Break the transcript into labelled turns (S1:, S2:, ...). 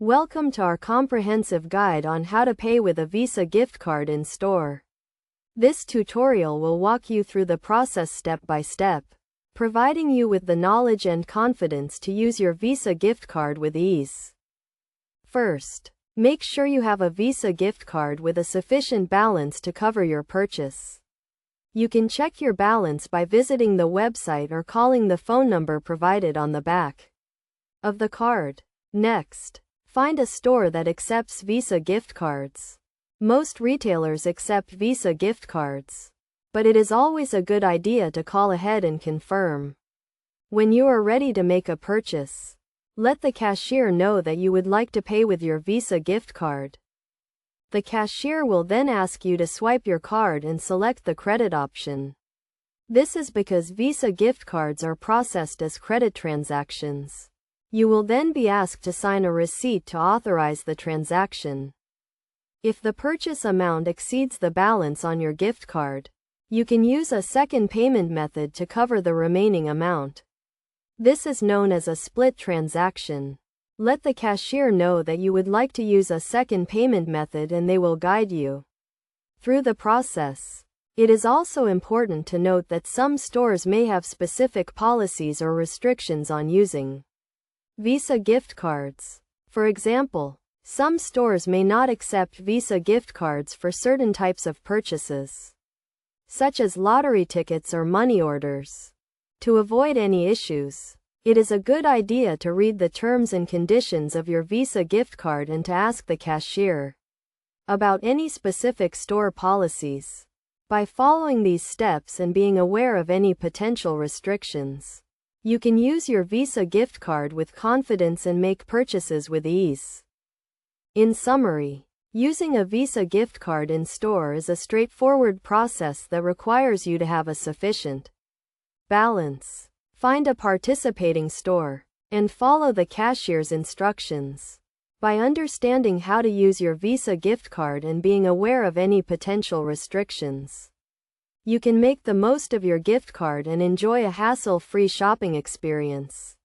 S1: Welcome to our comprehensive guide on how to pay with a Visa gift card in store. This tutorial will walk you through the process step by step, providing you with the knowledge and confidence to use your Visa gift card with ease. First, make sure you have a Visa gift card with a sufficient balance to cover your purchase. You can check your balance by visiting the website or calling the phone number provided on the back of the card. Next, find a store that accepts Visa gift cards. Most retailers accept Visa gift cards, but it is always a good idea to call ahead and confirm. When you are ready to make a purchase, let the cashier know that you would like to pay with your Visa gift card. The cashier will then ask you to swipe your card and select the credit option. This is because Visa gift cards are processed as credit transactions. You will then be asked to sign a receipt to authorize the transaction. If the purchase amount exceeds the balance on your gift card, you can use a second payment method to cover the remaining amount. This is known as a split transaction. Let the cashier know that you would like to use a second payment method and they will guide you through the process. It is also important to note that some stores may have specific policies or restrictions on using Visa gift cards. For example, some stores may not accept Visa gift cards for certain types of purchases, such as lottery tickets or money orders. To avoid any issues, it is a good idea to read the terms and conditions of your Visa gift card and to ask the cashier about any specific store policies. By following these steps and being aware of any potential restrictions, you can use your Visa gift card with confidence and make purchases with ease. In summary, using a Visa gift card in store is a straightforward process that requires you to have a sufficient balance, find a participating store, and follow the cashier's instructions. By understanding how to use your Visa gift card and being aware of any potential restrictions, you can make the most of your gift card and enjoy a hassle-free shopping experience.